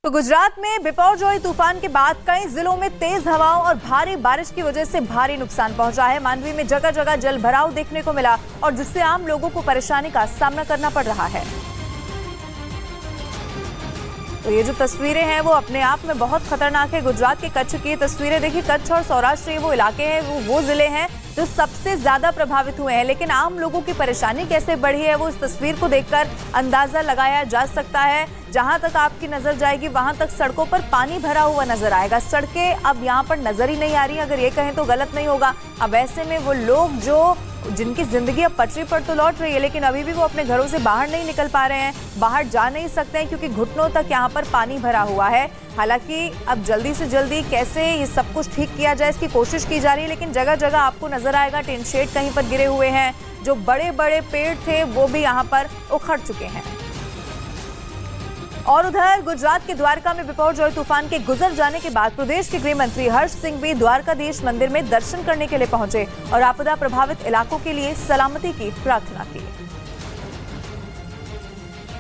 तो गुजरात में बिपरजॉय तूफान के बाद कई जिलों में तेज हवाओं और भारी बारिश की वजह से भारी नुकसान पहुंचा है। मांडवी में जगह जगह जल भराव देखने को मिला और जिससे आम लोगों को परेशानी का सामना करना पड़ रहा है। तो ये जो तस्वीरें हैं वो अपने आप में बहुत खतरनाक है। गुजरात के कच्छ की तस्वीरें देखिए। कच्छ और सौराष्ट्र ये वो इलाके हैं, वो जिले हैं जो सबसे ज्यादा प्रभावित हुए हैं। लेकिन आम लोगों की परेशानी कैसे बढ़ी है वो इस तस्वीर को देखकर अंदाजा लगाया जा सकता है। जहां तक आपकी नजर जाएगी वहां तक सड़कों पर पानी भरा हुआ नजर आएगा। सड़कें अब यहाँ पर नजर ही नहीं आ रही, अगर ये कहें तो गलत नहीं होगा। अब ऐसे में वो लोग जिनकी जिंदगी अब पटरी पर तो लौट रही है, लेकिन अभी भी वो अपने घरों से बाहर नहीं निकल पा रहे हैं, बाहर जा नहीं सकते हैं क्योंकि घुटनों तक यहाँ पर पानी भरा हुआ है। हालांकि अब जल्दी से जल्दी कैसे ये सब कुछ ठीक किया जाए इसकी कोशिश की जा रही है, लेकिन जगह जगह आपको नजर आएगा टिन शेड कहीं पर गिरे हुए हैं। जो बड़े बड़े पेड़ थे वो भी यहाँ पर उखड़ चुके हैं। और उधर गुजरात के द्वारका में बिपरजॉय तूफान के गुजर जाने के बाद प्रदेश के गृह मंत्री हर्ष सिंह भी द्वारकाधीश मंदिर में दर्शन करने के लिए पहुंचे और आपदा प्रभावित इलाकों के लिए सलामती की प्रार्थना की।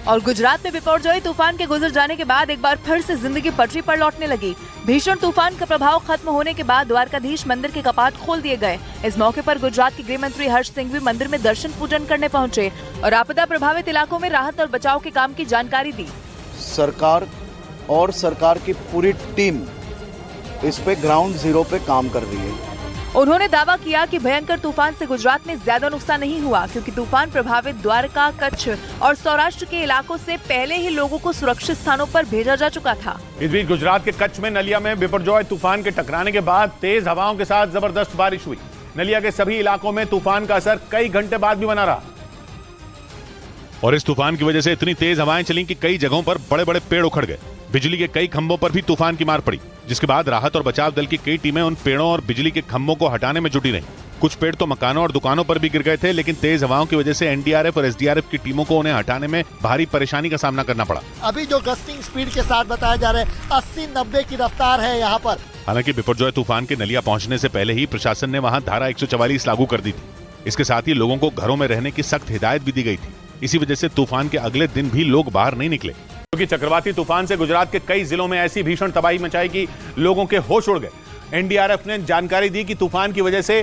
और गुजरात में बिपरजॉय तूफान के गुजर जाने के बाद एक बार फिर से जिंदगी पटरी पर लौटने लगी। भीषण तूफान का प्रभाव खत्म होने के बाद द्वारकाधीश मंदिर के कपाट खोल दिए गए। इस मौके पर गुजरात के गृह मंत्री हर्ष सिंह भी मंदिर में दर्शन पूजन करने पहुंचे और आपदा प्रभावित इलाकों में राहत और बचाव के काम की जानकारी दी। सरकार और सरकार की पूरी टीम इस पे ग्राउंड जीरो पे काम कर रही है। उन्होंने दावा किया कि भयंकर तूफान से गुजरात में ज्यादा नुकसान नहीं हुआ क्योंकि तूफान प्रभावित द्वारका, कच्छ और सौराष्ट्र के इलाकों से पहले ही लोगों को सुरक्षित स्थानों पर भेजा जा चुका था। इस बीच गुजरात के कच्छ में नलिया में बिपरजॉय तूफान के टकराने के बाद तेज हवाओं के साथ जबरदस्त बारिश हुई। नलिया के सभी इलाकों में तूफान का असर कई घंटे बाद भी बना रहा और इस तूफान की वजह से इतनी तेज हवाएं चली कि कई जगहों पर बड़े बड़े पेड़ उखड़ गए। बिजली के कई खंभों पर भी तूफान की मार पड़ी, जिसके बाद राहत और बचाव दल की कई टीमें उन पेड़ों और बिजली के खंभों को हटाने में जुटी रहीं। कुछ पेड़ तो मकानों और दुकानों पर भी गिर गए थे, लेकिन तेज हवाओं की वजह से एनडीआरएफ और एसडीआरएफ की टीमों को उन्हें हटाने में भारी परेशानी का सामना करना पड़ा। अभी जो गस्टिंग स्पीड के साथ बताया जा रहा है 80-90 की रफ्तार है यहाँ पर। हालांकि बिपरजॉय तूफान के नलिया पहुंचने से पहले ही प्रशासन ने वहां धारा 144 लागू कर दी थी। इसके साथ ही लोगों को घरों में रहने की सख्त हिदायत भी दी गई थी। इसी वजह से तूफान के अगले दिन भी लोग बाहर नहीं निकले क्योंकि चक्रवाती तूफान से गुजरात के कई जिलों में ऐसी भीषण तबाही मचाई कि लोगों के होश उड़ गए। एनडीआरएफ ने जानकारी दी कि तूफान की वजह से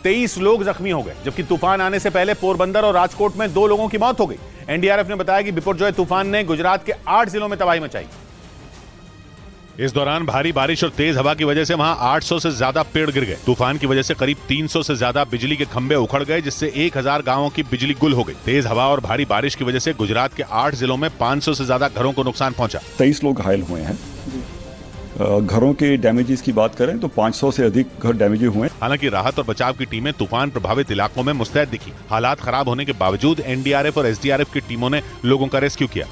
23 लोग जख्मी हो गए, जबकि तूफान आने से पहले पोरबंदर और राजकोट में 2 लोगों की मौत हो गई। एनडीआरएफ ने बताया कि बिपरजॉय तूफान ने गुजरात के 8 जिलों में तबाही मचाई। इस दौरान भारी बारिश और तेज हवा की वजह से वहां 800 से ज्यादा पेड़ गिर गए। तूफान की वजह से करीब 300 से ज्यादा बिजली के खंभे उखड़ गए, जिससे 1000 गांवों की बिजली गुल हो गई। तेज हवा और भारी बारिश की वजह से गुजरात के 8 जिलों में 500 से ज्यादा घरों को नुकसान पहुंचा। 23 लोग घायल हुए हैं। घरों के डैमेजेस की बात करें तो 500 से अधिक घर डैमेज हुए। हालांकि राहत और बचाव की टीमें तूफान प्रभावित इलाकों में मुस्तैद दिखी। हालात खराब होने के बावजूद एनडीआरएफ और एसडीआरएफ की टीमों ने लोगों का रेस्क्यू किया।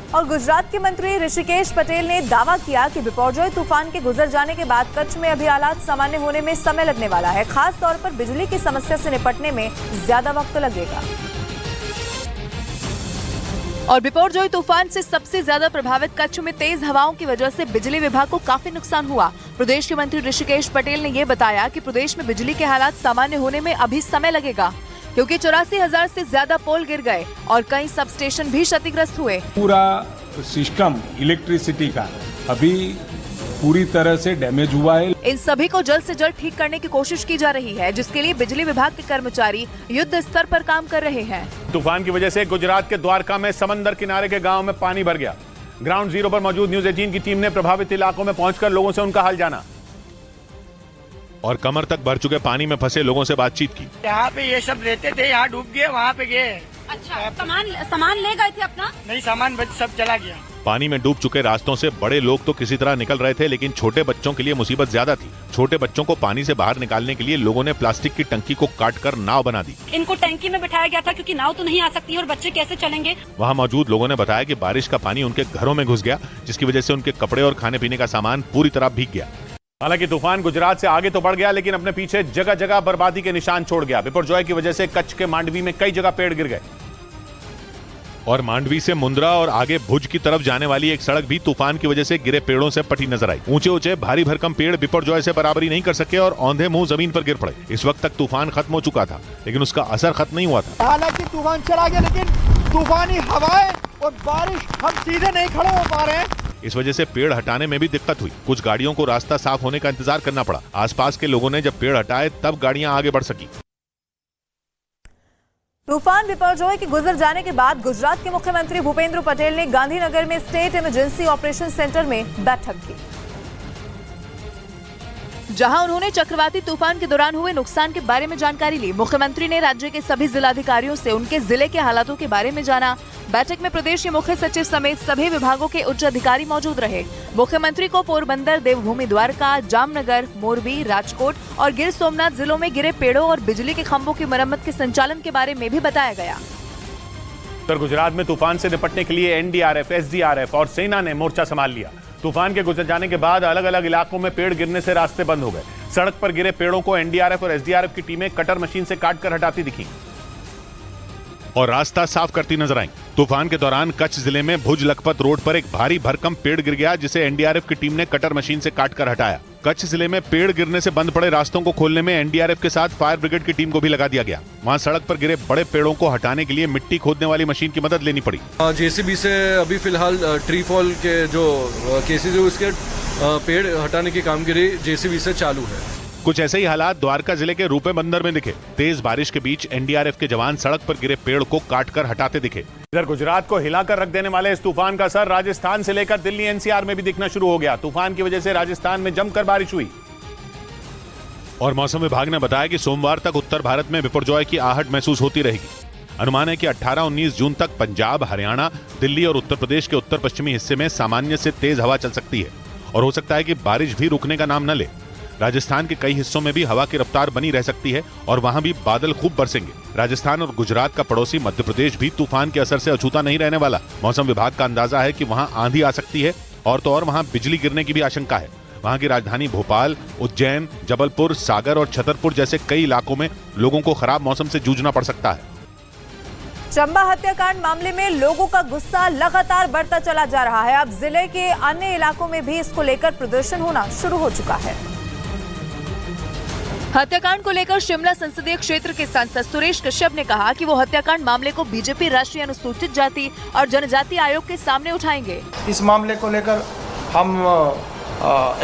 और गुजरात के मंत्री ऋषिकेश पटेल ने दावा किया कि बिपरजॉय तूफान के गुजर जाने के बाद कच्छ में अभी हालात सामान्य होने में समय लगने वाला है। खास तौर पर बिजली की समस्या से निपटने में ज्यादा वक्त लगेगा। और बिपरजॉय तूफान से सबसे ज्यादा प्रभावित कच्छ में तेज हवाओं की वजह से बिजली विभाग को काफी नुकसान हुआ। प्रदेश के मंत्री ऋषिकेश पटेल ने ये बताया कि प्रदेश में बिजली के हालात सामान्य होने में अभी समय लगेगा क्योंकि 84,000 से ज्यादा पोल गिर गए और कई सब स्टेशन भी क्षतिग्रस्त हुए। पूरा सिस्टम इलेक्ट्रिसिटी का अभी पूरी तरह से डैमेज हुआ है। इन सभी को जल्द से जल्द ठीक करने की कोशिश की जा रही है, जिसके लिए बिजली विभाग के कर्मचारी युद्ध स्तर पर काम कर रहे हैं। तूफान की वजह से गुजरात के द्वारका में समंदर किनारे के गांव में पानी भर गया। ग्राउंड जीरो पर मौजूद न्यूज 18 की टीम ने प्रभावित इलाकों में पहुंचकर लोगों से उनका हाल जाना और कमर तक भर चुके पानी में फंसे लोगों से बातचीत की। यहाँ पे ये सब रहते थे, यहाँ डूब गए, वहाँ पे गए। अच्छा, सामान ले गए थे अपना? नहीं, सामान सब चला गया। पानी में डूब चुके रास्तों से बड़े लोग तो किसी तरह निकल रहे थे, लेकिन छोटे बच्चों के लिए मुसीबत ज्यादा थी। छोटे बच्चों को पानी से बाहर निकालने के लिए लोगों ने प्लास्टिक की टंकी को काटकर नाव बना दी। इनको टंकी में बिठाया गया था क्योंकि नाव तो नहीं आ सकती है और बच्चे कैसे चलेंगे। वहाँ मौजूद लोगों ने बताया कि बारिश का पानी उनके घरों में घुस गया, जिसकी वजह से उनके कपड़े और खाने पीने का सामान पूरी तरह भीग गया। हालांकि तूफान गुजरात से आगे तो बढ़ गया, लेकिन अपने पीछे जगह जगह बर्बादी के निशान छोड़ गया। बिपरजॉय की वजह से कच्छ के मांडवी में कई जगह पेड़ गिर गए और मांडवी से मुंद्रा और आगे भुज की तरफ जाने वाली एक सड़क भी तूफान की वजह से गिरे पेड़ों से पटी नजर आई। ऊंचे ऊंचे भारी भरकम पेड़ बिपरजॉय से बराबरी नहीं कर सके और औंधे मुंह जमीन पर गिर पड़े। इस वक्त तक तूफान खत्म हो चुका था, लेकिन उसका असर खत्म नहीं हुआ था। हालांकि तूफान चला गया, लेकिन तूफानी हवाएं और बारिश हम सीधे नहीं खड़े हो पा रहे हैं। इस वजह से पेड़ हटाने में भी दिक्कत हुई। कुछ गाड़ियों को रास्ता साफ होने का इंतजार करना पड़ा। आसपास के लोगों ने जब पेड़ हटाए तब गाड़ियां आगे बढ़ सकी। तूफान बिपरजॉय के गुजर जाने के बाद गुजरात के मुख्यमंत्री भूपेंद्र पटेल ने गांधीनगर में स्टेट इमरजेंसी ऑपरेशन सेंटर में बैठक की, जहां उन्होंने चक्रवाती तूफान के दौरान हुए नुकसान के बारे में जानकारी ली। मुख्यमंत्री ने राज्य के सभी जिलाधिकारियों से उनके जिले के हालातों के बारे में जाना। बैठक में प्रदेश के मुख्य सचिव समेत सभी विभागों के उच्च अधिकारी मौजूद रहे। मुख्यमंत्री को पोरबंदर, देवभूमि द्वारका, जामनगर, मोरबी, राजकोट और गिर सोमनाथ जिलों में गिरे पेड़ों और बिजली के खंभों की मरम्मत के संचालन के बारे में भी बताया गया। उत्तर गुजरात में तूफान से निपटने के लिए एनडीआरएफ, एसडीआरएफ और सेना ने मोर्चा संभाल लिया। तूफान के गुजर जाने के बाद अलग अलग इलाकों में पेड़ गिरने से रास्ते बंद हो गए। सड़क पर गिरे पेड़ों को एनडीआरएफ और एसडीआरएफ की टीमें कटर मशीन से काटकर हटाती दिखी और रास्ता साफ करती नजर आई। तूफान के दौरान कच्छ जिले में भुज लखपत रोड पर एक भारी भरकम पेड़ गिर गया, जिसे एनडीआरएफ की टीम ने कटर मशीन से काटकर हटाया। कच्छ जिले में पेड़ गिरने से बंद पड़े रास्तों को खोलने में एनडीआरएफ के साथ फायर ब्रिगेड की टीम को भी लगा दिया गया। वहां सड़क पर गिरे बड़े पेड़ों को हटाने के लिए मिट्टी खोदने वाली मशीन की मदद लेनी पड़ी। जेसीबी से अभी फिलहाल ट्री फॉल के जो केसेज है उसके पेड़ हटाने की कामगिरी जेसीबी से चालू है। कुछ ऐसे ही हालात द्वारका जिले के रूपे बंदर में दिखे। तेज बारिश के बीच एनडीआरएफ के जवान सड़क पर गिरे पेड़ को काटकर हटाते दिखे। इधर गुजरात को हिलाकर रख देने वाले इस तूफान का असर राजस्थान से लेकर दिल्ली एनसीआर में भी दिखना शुरू हो गया। तूफान की वजह से राजस्थान में जमकर बारिश हुई और मौसम विभाग ने बताया कि सोमवार तक उत्तर भारत में बिपरजॉय की आहट महसूस होती रहेगी। अनुमान है कि 18-19 जून तक पंजाब, हरियाणा, दिल्ली और उत्तर प्रदेश के उत्तर पश्चिमी हिस्से में सामान्य से तेज हवा चल सकती है और हो सकता है कि बारिश भी रुकने का नाम न ले। राजस्थान के कई हिस्सों में भी हवा की रफ्तार बनी रह सकती है और वहां भी बादल खूब बरसेंगे। राजस्थान और गुजरात का पड़ोसी मध्य प्रदेश भी तूफान के असर से अछूता नहीं रहने वाला। मौसम विभाग का अंदाजा है कि वहां आंधी आ सकती है और तो और वहां बिजली गिरने की भी आशंका है। वहां की राजधानी भोपाल, उज्जैन, जबलपुर, सागर और छतरपुर जैसे कई इलाकों में लोगों को खराब मौसम से जूझना पड़ सकता है। चंबा हत्याकांड मामले में लोगों का गुस्सा लगातार बढ़ता चला जा रहा है। अब जिले के अन्य इलाकों में भी इसको लेकर प्रदर्शन होना शुरू हो चुका है। हत्याकांड को लेकर शिमला संसदीय क्षेत्र के सांसद सुरेश कश्यप ने कहा कि वो हत्याकांड मामले को बीजेपी राष्ट्रीय अनुसूचित जाति और जनजाति आयोग के सामने उठाएंगे। इस मामले को लेकर हम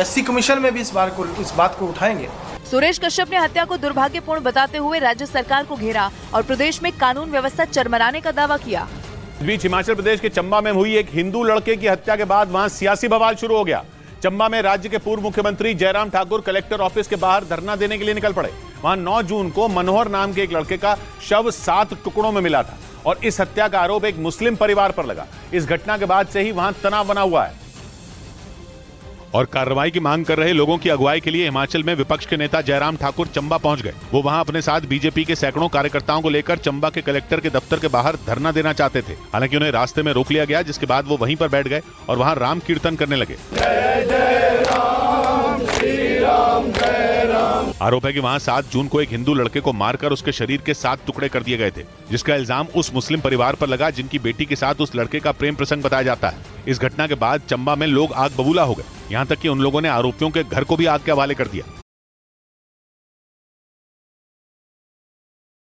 एससी कमीशन में भी इस बात को उठाएंगे। सुरेश कश्यप ने हत्या को दुर्भाग्यपूर्ण बताते हुए राज्य सरकार को घेरा और प्रदेश में कानून व्यवस्था चरमराने का दावा किया। इस बीच हिमाचल प्रदेश के चंबा में हुई एक हिंदू लड़के की हत्या के बाद वहां सियासी बवाल शुरू हो गया। चंबा में राज्य के पूर्व मुख्यमंत्री जयराम ठाकुर कलेक्टर ऑफिस के बाहर धरना देने के लिए निकल पड़े। वहां 9 जून को मनोहर नाम के एक लड़के का शव 7 टुकड़ों में मिला था और इस हत्या का आरोप एक मुस्लिम परिवार पर लगा। इस घटना के बाद से ही वहां तनाव बना हुआ है और कार्रवाई की मांग कर रहे लोगों की अगुवाई के लिए हिमाचल में विपक्ष के नेता जयराम ठाकुर चंबा पहुंच गए। वो वहां अपने साथ बीजेपी के सैकड़ों कार्यकर्ताओं को लेकर चंबा के कलेक्टर के दफ्तर के बाहर धरना देना चाहते थे। हालांकि उन्हें रास्ते में रोक लिया गया, जिसके बाद वो वहीं पर बैठ गए और वहां राम कीर्तन करने लगे। आरोप है कि वहां 7 जून को एक हिंदू लड़के को मारकर उसके शरीर के 7 टुकड़े कर दिए गए थे, जिसका इल्जाम उस मुस्लिम परिवार पर लगा जिनकी बेटी के साथ उस लड़के का प्रेम प्रसंग बताया जाता है। इस घटना के बाद चंबा में लोग आग बबूला हो गए। यहां तक कि उन लोगों ने आरोपियों के घर को भी आग के हवाले कर दिया।